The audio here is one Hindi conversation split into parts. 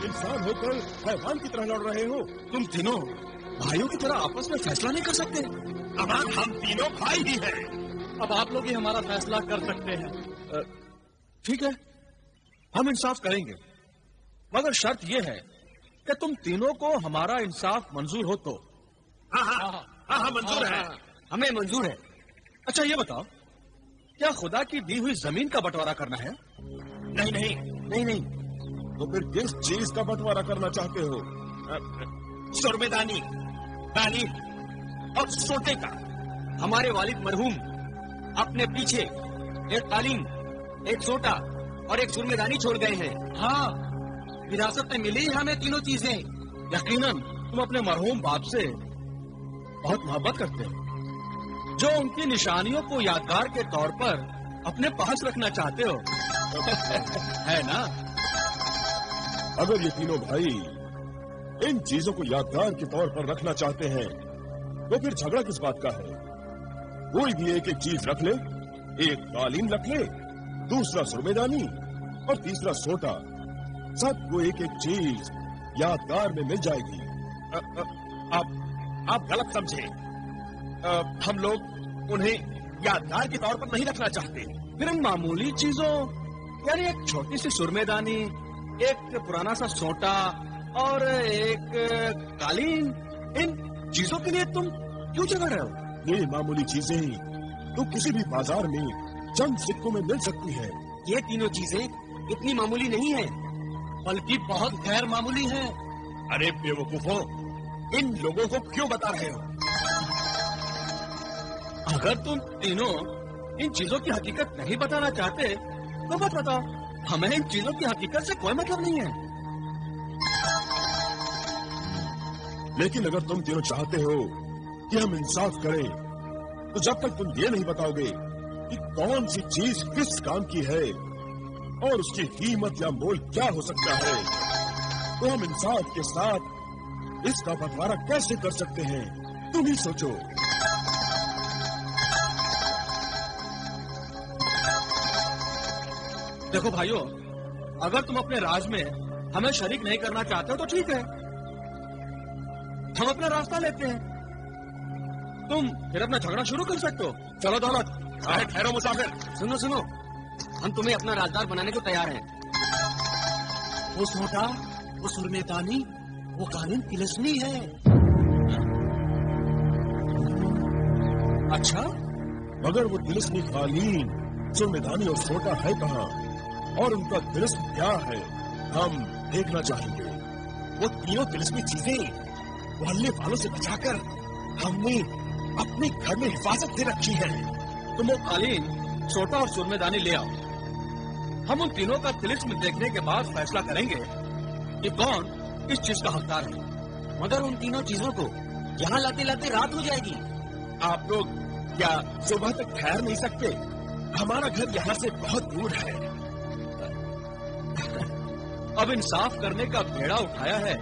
इंसान होकर हैवान की तरह लड़ रहे हो। तुम तीनों भाइयों की तरह आपस में फैसला नहीं कर सकते? अमान, हम तीनों भाई ही हैं। अब आप लोग ही हमारा फैसला कर सकते हैं। ठीक है, हम इंसाफ करेंगे, मगर शर्त यह है कि तुम तीनों को हमारा इंसाफ मंजूर हो तो। हाँ, मंजूर है। हमें मंजूर है। अच्छा ये बताओ, क्या खुदा की दी हुई जमीन का बंटवारा करना है? नहीं नहीं नहीं नहीं। तो फिर किस चीज का बंटवारा करना चाहते हो? सुरमेदानी, कालीन और सोटे का। हमारे वालिद मरहूम अपने पीछे एक कालीन, एक सोटा और एक सुरमेदानी छोड़ गए हैं। हाँ, विरासत में मिली हमें तीनों चीजें। यकीनन तुम अपने मरहूम बाप से बहुत मोहब्बत करते हो, जो उनकी निशानियों को यादगार के तौर पर अपने पास रखना चाहते हो। है ना? अगर ये तीनों भाई इन चीजों को यादगार के तौर पर रखना चाहते हैं तो फिर झगड़ा किस बात का है? कोई भी एक एक चीज रख ले, एक कालीन रख ले, दूसरा सुरमेदानी और तीसरा सोटा। सबको एक एक चीज यादगार में मिल जाएगी। आप गलत समझे। हम लोग उन्हें यादगार के तौर पर नहीं रखना चाहते। फिर इन मामूली चीजों, यानी एक छोटी सी सुरमेदानी, एक पुराना सा सोटा और एक कालीन, इन चीजों के लिए तुम क्यों झगड़ रहे हो? ये मामूली चीजें तो किसी भी बाजार में चंद सिक्कों में मिल सकती है। ये तीनों चीजें इतनी मामूली नहीं है, बल्कि बहुत गैर मामूली है। अरे बेवकूफों, इन लोगों को क्यों बता रहे हो? अगर तुम तीनों इन चीजों की हकीकत नहीं बताना चाहते तो मत बताओ। हमें इन चीजों की हकीकत से कोई मतलब नहीं है। लेकिन अगर तुम तीनों चाहते हो कि हम इंसाफ करें, तो जब तक तुम ये नहीं बताओगे कि कौन सी चीज किस काम की है और उसकी कीमत या मोल क्या हो सकता है, तो हम इंसाफ के साथ इसका बंटवारा कैसे कर सकते हैं? तुम ही सोचो। देखो भाइयों, अगर तुम अपने राज में हमें शरीक नहीं करना चाहते हो तो ठीक है, हम अपना रास्ता लेते हैं। तुम फिर अपना झगड़ा शुरू कर सकते हो। चलो दौलत। ठहरो मुसाफिर। सुनो सुनो, हम तुम्हें अपना राजदार बनाने को तैयार हैं। वो सोटा, वो सुरमेदानी, वो कालीन तिलस्मी है। अच्छा, मगर वो तिलिस्मी कालीन, सुरमेदानी और सोटा है कहाँ, और उनका तिलिस्म क्या है, हम देखना चाहेंगे। वो तीनों तिलिस्मी चीजें मोहल्ले वालों से बचाकर हमने अपने घर में हिफाजत से रखी है। तुम वो कालीन, सोटा और सुरमेदानी ले आओ। हम उन तीनों का तिलिस्म देखने के बाद फैसला करेंगे कि कौन किस चीज का हकदार है। मगर उन तीनों चीजों को यहाँ लाते लाते रात हो जाएगी। आप लोग क्या सुबह तक ठहर नहीं सकते? हमारा घर यहाँ से बहुत दूर है। अब इंसाफ करने का बेड़ा उठाया है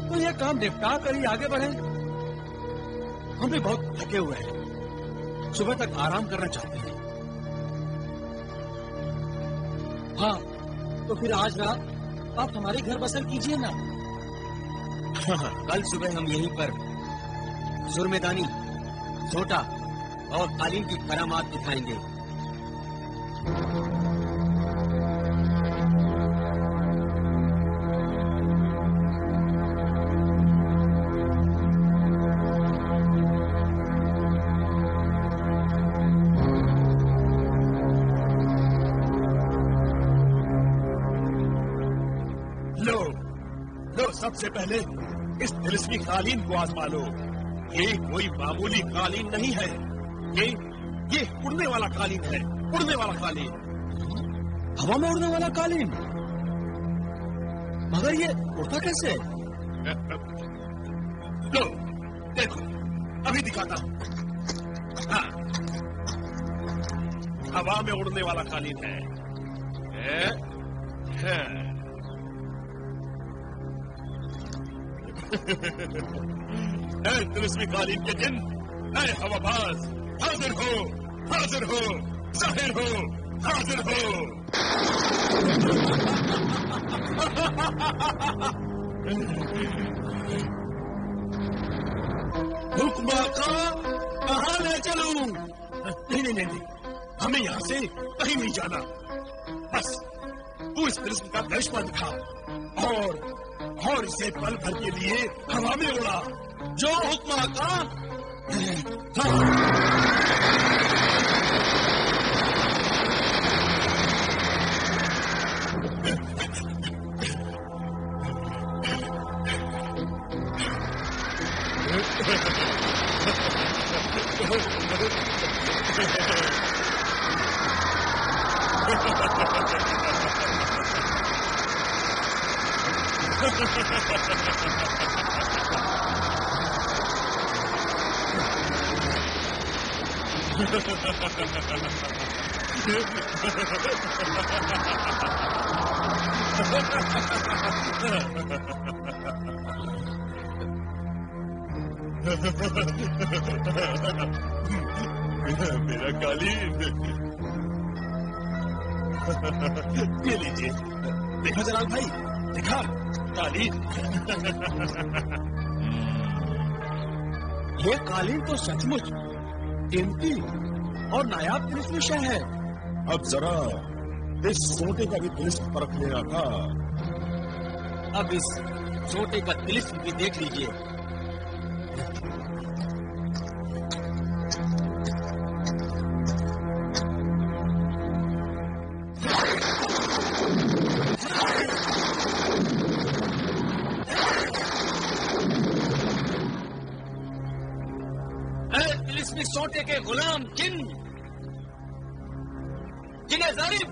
तो यह काम निपटा कर ही आगे बढ़े। हम भी बहुत थके हुए हैं, सुबह तक आराम करना चाहते हैं। हाँ, तो फिर आज रात आप हमारे घर बसर कीजिए ना। कल सुबह हम यहीं पर सुरमेदानी, सोटा और कालीन की करामात दिखाएंगे। सबसे पहले इस तिलिस्मी कालीन को आजमा लो। ये कोई मामूली कालीन नहीं है, ये उड़ने वाला कालीन है। उड़ने वाला कालीन, हवा में उड़ने वाला कालीन। मगर ये उड़ता कैसे? लो देखो, अभी दिखाता हूं। हाँ, हवा में उड़ने वाला कालीन है। तिलिस्मी कालीन के दिन, हवाबाज हाजिर हो। हाजिर हो, जाहिर हो, हाजिर हो। हुक्म आका, कहाँ ले चलूं? नहीं, हमें यहाँ से कहीं नहीं जाना। बस तू इस तिलिस्म का करिश्मा दिखा और इसे पल भर के लिए हवा में उड़ा। जो हुक्म आका। मेरा कालीन, ये लीजिए। देखा जलाल भाई, देखा कालीन। ये कालीन तो सचमुच कीमती और नायाब तिलिस्मी शय है। अब जरा इस सोटे का भी तिलिस्म परख लेना था। अब इस सोटे का तिलिस्म भी देख लीजिए। तिलिस्मी सोटे के गुलाम जिन्हें जालिम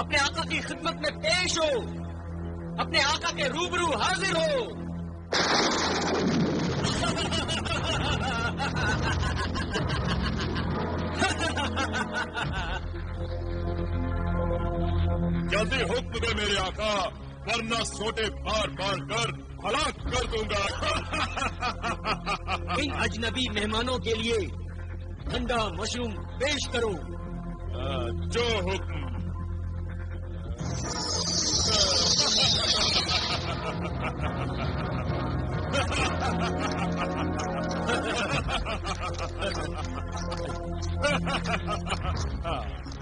अपने आका की खिदमत में पेश हो, अपने आका के रूबरू हाजिर हो। जल्दी हुक्म दे मेरे आका, वरना सोटे मार मार कर हलाक कर दूंगा। इन अजनबी मेहमानों के लिए ठंडा मशरूम पेश करो। जो हुक्म।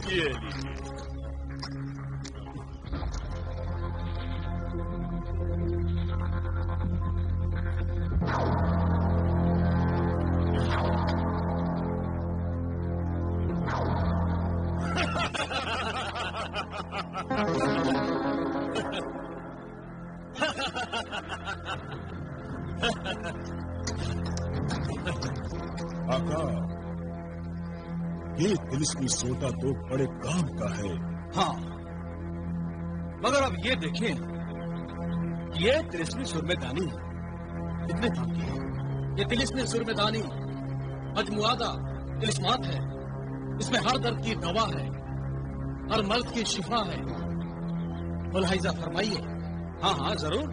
ये लीजिए। आका, ये तिलिस्मी सोटा तो बड़े काम का है। हाँ, मगर अब ये देखें, ये तिलिस्मी सुरमेदानी कितने काम की है। ये तिलिस्मी सुरमेदानी मजमुआदा तिलिस्मात है। इसमें हर दर्द की दवा है, हर मर्द की शिफा है। मुलाहिजा फरमाइए। हाँ हाँ जरूर।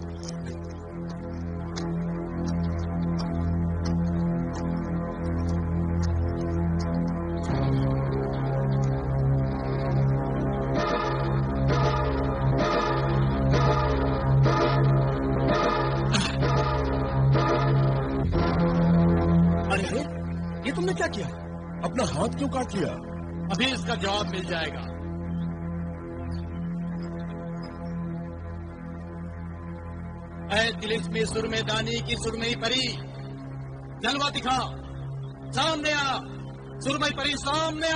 अरे ये तुमने क्या किया? अपना हाथ क्यों काट लिया? अभी इसका जवाब मिल जाएगा। ऐ तिलिस्मी सुरमेदानी की सुरमई परी, जलवा दिखा, सामने आ। सुरमई परी सामने आ।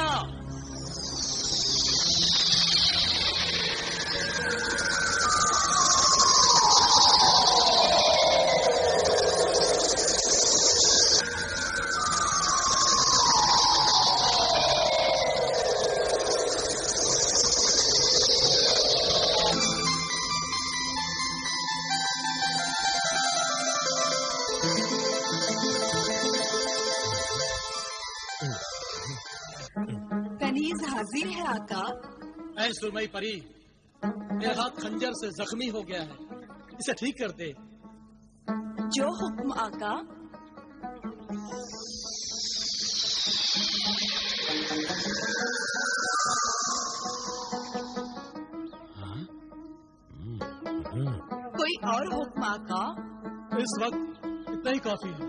कनीज हाजिर है आका। ऐ सुरमई परी, मेरा हाथ खंजर से जख्मी हो गया है, इसे ठीक कर दे। जो हुक्म आका। और हुक्म आका। इस वक्त इतना ही काफी है।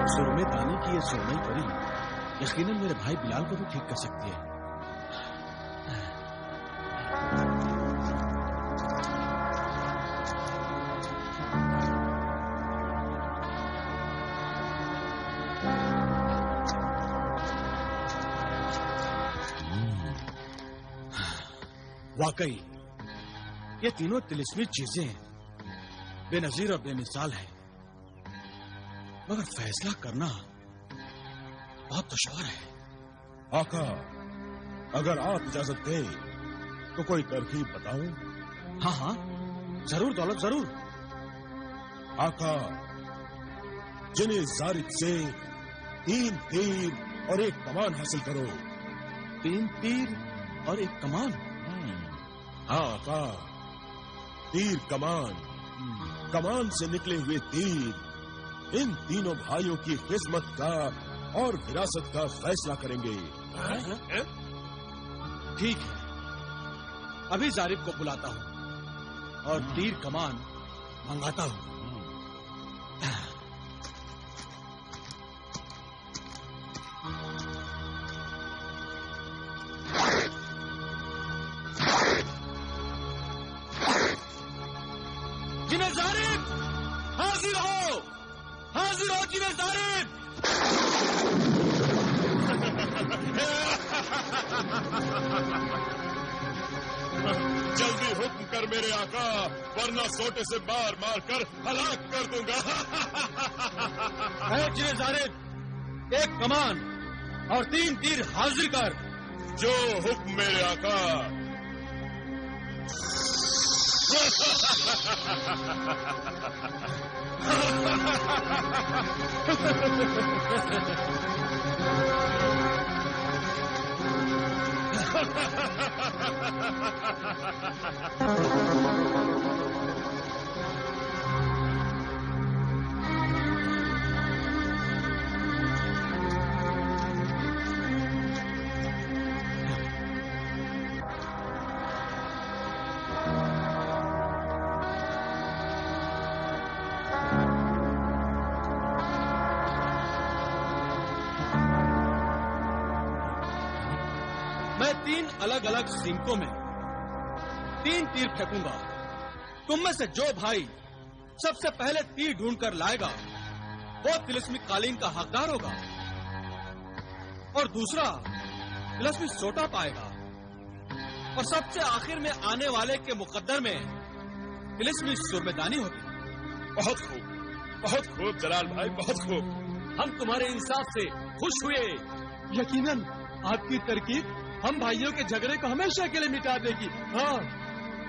सुरमेदानी की ये सुरमई परी यकीनन मेरे भाई बिलाल को भी ठीक कर सकती है। वाकई ये तीनों तिलिस्मी चीजें बेनजीर और बेमिसाल हैं, मगर फैसला करना बहुत दुश्वार है। आका, अगर आप इजाजत दें तो कोई तरकीब बताऊं? हाँ हाँ, जरूर दौलत जरूर। आका, जिन्हें जारिब से 3 तीर और 1 कमान हासिल करो। 3 तीर और 1 कमान? हाँ आका, तीर कमान, कमान से निकले हुए तीर इन तीनों भाइयों की किस्मत का और विरासत का फैसला करेंगे। ठीक है, अभी जारिब को बुलाता हूँ और तीर कमान मंगाता हूँ। जिन्हें जारिब, हाजिर हो, हाजिर हो जिन्हें जारिब। जल्दी हुक्म कर मेरे आका, वरना सोटे से मार मार कर हलाक कर दूंगा। जिन्हें जारिब, 1 कमान और 3 तीर हाजिर कर। जो हुक्म मेरे आका। मैं 3 अलग अलग सिंकों में 3 तीर फेंकूंगा। तुम में से जो भाई सबसे पहले तीर ढूंढकर लाएगा वो तिलिस्मी कालीन का हकदार होगा और दूसरा तिलिस्मी सोटा पाएगा और सबसे आखिर में आने वाले के मुकद्दर में तिलिस्मी सुरमेदानी होगी। बहुत खूब जलाल भाई, बहुत खूब। हम तुम्हारे इंसाफ से खुश हुए। यकीनन आपकी तरकीब हम भाइयों के झगड़े को हमेशा के लिए मिटा देगी। हाँ,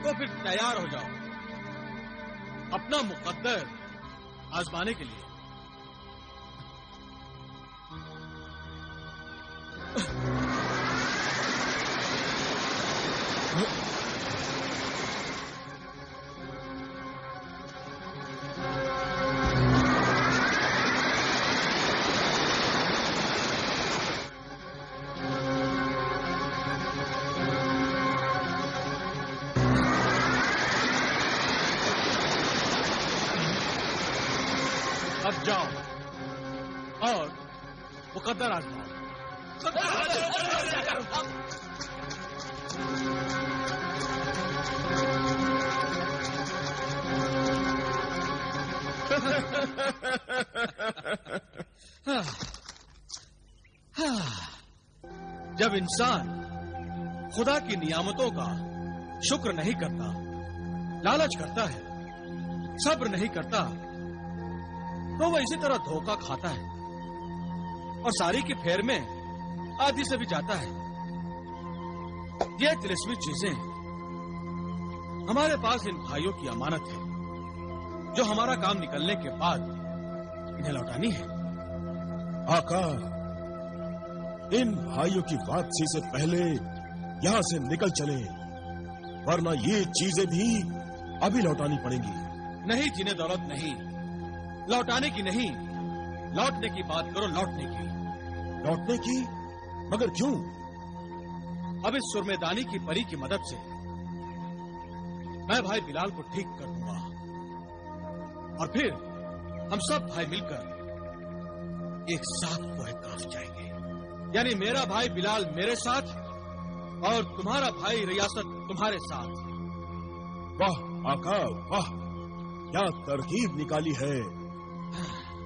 तो फिर तैयार हो जाओ अपना मुकद्दर आजमाने के लिए। अब जाओ और मुकद्दर आजमाओ। जब इंसान खुदा की नियामतों का शुक्र नहीं करता, लालच करता है, सब्र नहीं करता, तो वह इसी तरह धोखा खाता है और सारी की फेर में आधी से भी जाता है। ये तिलिस्मी चीजें हमारे पास इन भाइयों की अमानत है जो हमारा काम निकलने के बाद इन्हें लौटानी है। आका, इन भाइयों की वापसी से पहले यहाँ से निकल चले, वरना ये चीजें भी अभी लौटानी पड़ेंगी। नहीं जीने दौलत नहीं, लौटाने की नहीं, लौटने की बात करो, लौटने की। लौटने की? मगर क्यों? अब इस सुरमेदानी की परी की मदद से मैं भाई बिलाल को ठीक कर दूंगा और फिर हम सब भाई मिलकर एक साथ कोहे काफ जाएंगे। यानी मेरा भाई बिलाल मेरे साथ और तुम्हारा भाई रियासत तुम्हारे साथ। वाह आका वाह, क्या तरकीब निकाली है।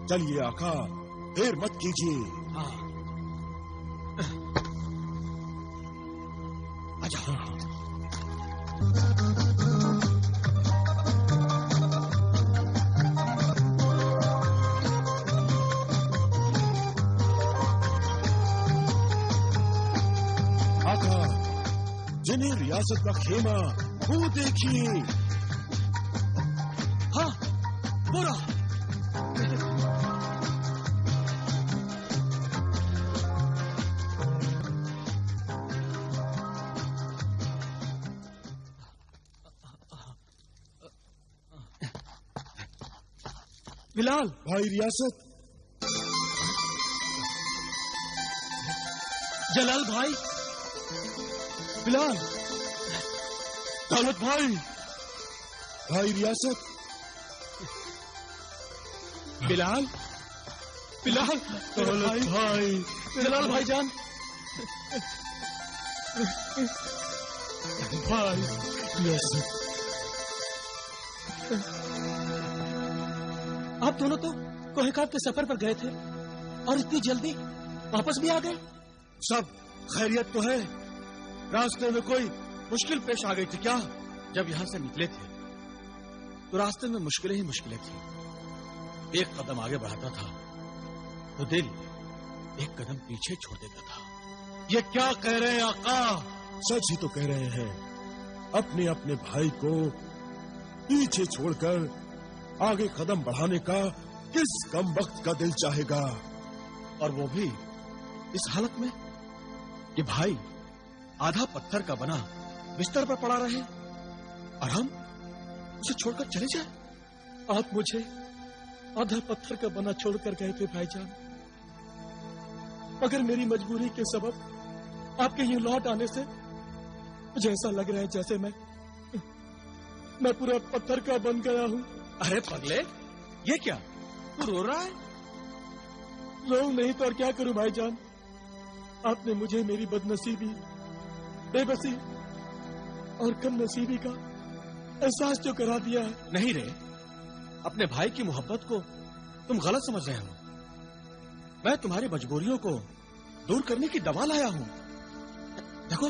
चलिए आका, देर मत कीजिए। हाँ, अच्छा। आका, जिन्हें रियासत का खेमा वो देखिए। हाँ, पूरा बिलाल। भाई रियासत। जलाल भाई, बिलाल, दौलत भाई, भाई रियासत। बिलाल, बिलाल, दौलत भाई, जलाल भाईजान, भाई रियासत। आप दोनों तो कोहेकाफ के सफर पर गए थे और इतनी जल्दी वापस भी आ गए। सब खैरियत तो है? रास्ते में कोई मुश्किल पेश आ गई थी क्या? जब यहां से निकले थे तो रास्ते में मुश्किलें ही मुश्किलें थी। एक कदम आगे बढ़ाता था तो दिल एक कदम पीछे छोड़ देता था। ये क्या कह रहे हैं आका? सच ही तो कह रहे हैं। अपने अपने भाई को पीछे छोड़कर आगे कदम बढ़ाने का किस कम वक्त का दिल चाहेगा? और वो भी इस हालत में कि भाई आधा पत्थर का बना बिस्तर पर पड़ा रहे और हम उसे छोड़कर चले जाए। आप मुझे आधा पत्थर का बना छोड़कर गए थे भाईजान, मगर मेरी मजबूरी के सबब आपके यूं लौट आने से मुझे ऐसा लग रहा है जैसे मैं पूरा पत्थर का बन गया हूँ। अरे पगले, ये क्या, तू रो रहा है? रो नहीं तो और क्या करूं भाईजान। आपने मुझे मेरी बदनसीबी, बेबसी और कमनसीबी का एहसास जो करा दिया है। नहीं रे, अपने भाई की मोहब्बत को तुम गलत समझ रहे हो। मैं तुम्हारी मजबूरियों को दूर करने की दवा लाया हूं। देखो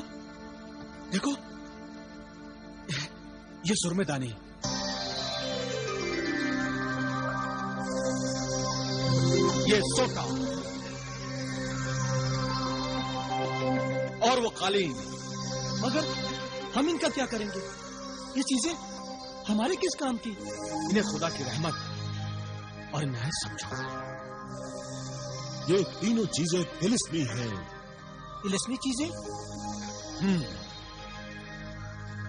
देखो, ये सुरमेदानी, ये सोटा और वो कालीन। मगर हम इनका क्या करेंगे? ये चीजें हमारे किस काम की? इन्हें खुदा की रहमत और इन्हें समझो। ये तीनों चीजें तिलिस्मी हैं। तिलिस्मी चीजें?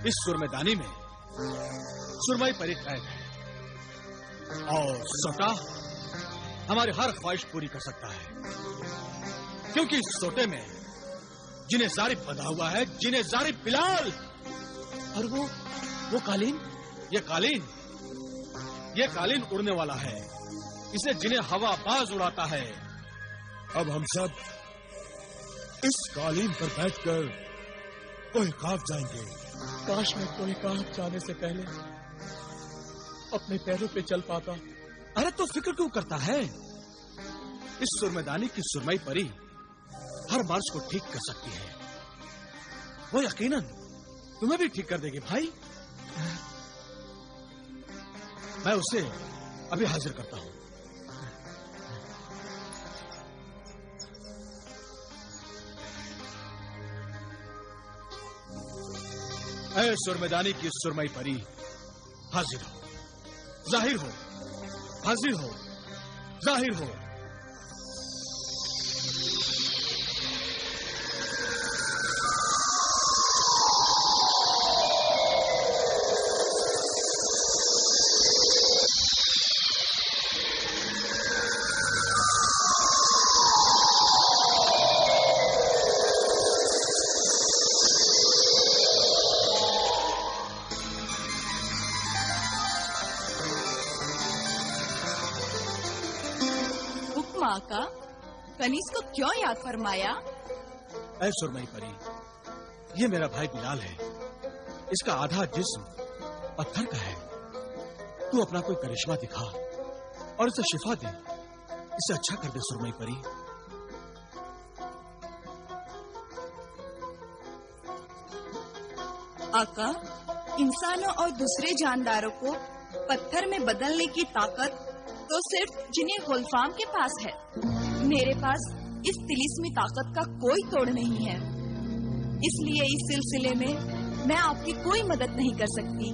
इस सुरमेदानी में सुरमई परी कैद है और सोटा हमारी हर ख्वाहिश पूरी कर सकता है, क्योंकि इस सोटे में जिन्हें जारिब बंधा हुआ है, जिन्हें जारिब बिलाल। और वो कालीन? ये कालीन उड़ने वाला है। इसे जिन्हें हवा बाज उड़ाता है। अब हम सब इस कालीन पर बैठकर कोहेकाफ जाएंगे। काश मैं कोहेकाफ जाने से पहले अपने पैरों पे चल पाता। अरे तो फिक्र क्यों करता है? इस सुरमेदानी की सुरमई परी हर मर्ज को ठीक कर सकती है। वो यकीनन तुम्हें भी ठीक कर देगी भाई। मैं उसे अभी हाजिर करता हूं। ऐ सुरमेदानी की सुरमई परी, हाजिर हो, जाहिर हो, हाजिर हो, जाहिर हो। आका? कनीज को क्यों याद फरमाया? ऐ सुरमई परी, ये मेरा भाई बिलाल है। इसका आधा जिस्म पत्थर का है। तू अपना कोई करिश्मा दिखा और इसे शिफा दे। इसे अच्छा कर दे सुरमई परी। आका, इंसानों और दूसरे जानदारों को पत्थर में बदलने की ताकत तो सिर्फ जिन्हें गुलफाम के पास है। मेरे पास इस तिलिस्मी ताकत का कोई तोड़ नहीं है, इसलिए इस सिलसिले में मैं आपकी कोई मदद नहीं कर सकती।